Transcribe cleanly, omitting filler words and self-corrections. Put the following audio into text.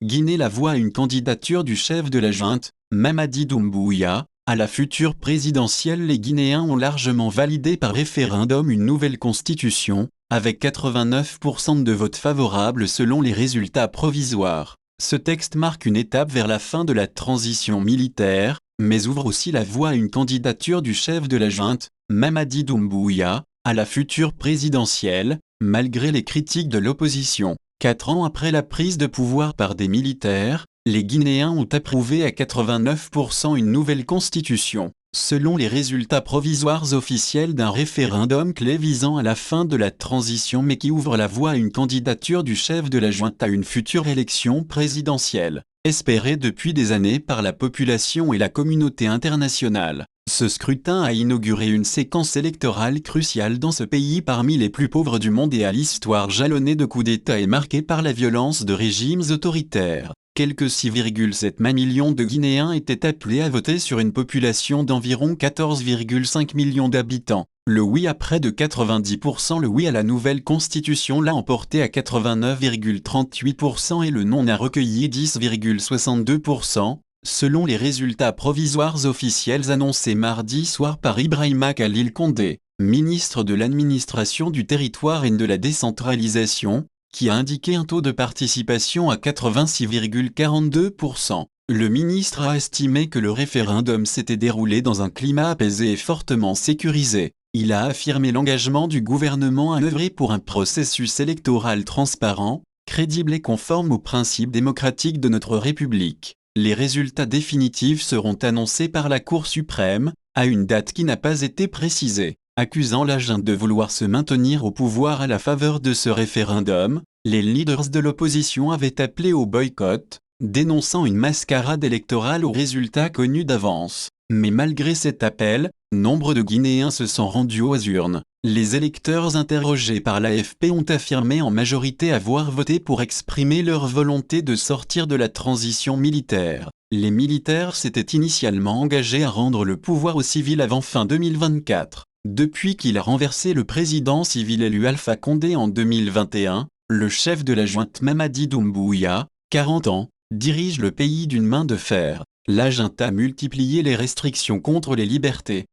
Guinée. La voix à une candidature du chef de la junte, Mamadi Doumbouya, à la future présidentielle. Les Guinéens ont largement validé par référendum une nouvelle constitution, avec 89% de votes favorables selon les résultats provisoires. Ce texte marque une étape vers la fin de la transition militaire, mais ouvre aussi la voie à une candidature du chef de la junte, Mamadi Doumbouya, à la future présidentielle, malgré les critiques de l'opposition. 4 ans après la prise de pouvoir par des militaires, les Guinéens ont approuvé à 89% une nouvelle constitution, selon les résultats provisoires officiels d'un référendum clé visant à la fin de la transition mais qui ouvre la voie à une candidature du chef de la junte à une future élection présidentielle, espérée depuis des années par la population et la communauté internationale. Ce scrutin a inauguré une séquence électorale cruciale dans ce pays parmi les plus pauvres du monde et à l'histoire jalonnée de coups d'État et marquée par la violence de régimes autoritaires. Quelques 6,7 millions de Guinéens étaient appelés à voter sur une population d'environ 14,5 millions d'habitants. Le oui à près de 90%, le oui à la nouvelle constitution l'a emporté à 89,38% et le non a recueilli 10,62%. Selon les résultats provisoires officiels annoncés mardi soir par Ibrahima Khalil Condé, ministre de l'administration du territoire et de la décentralisation, qui a indiqué un taux de participation à 86,42%. Le ministre a estimé que le référendum s'était déroulé dans un climat apaisé et fortement sécurisé. Il a affirmé l'engagement du gouvernement à œuvrer pour un processus électoral transparent, crédible et conforme aux principes démocratiques de notre République. Les résultats définitifs seront annoncés par la Cour suprême, à une date qui n'a pas été précisée. Accusant la junte de vouloir se maintenir au pouvoir à la faveur de ce référendum, les leaders de l'opposition avaient appelé au boycott, dénonçant une mascarade électorale aux résultats connus d'avance. Mais malgré cet appel, nombre de Guinéens se sont rendus aux urnes. Les électeurs interrogés par l'AFP ont affirmé en majorité avoir voté pour exprimer leur volonté de sortir de la transition militaire. Les militaires s'étaient initialement engagés à rendre le pouvoir aux civils avant fin 2024. Depuis qu'il a renversé le président civil élu Alpha Condé en 2021, le chef de la junte Mamadi Doumbouya, 40 ans, dirige le pays d'une main de fer. La junte a multiplié les restrictions contre les libertés,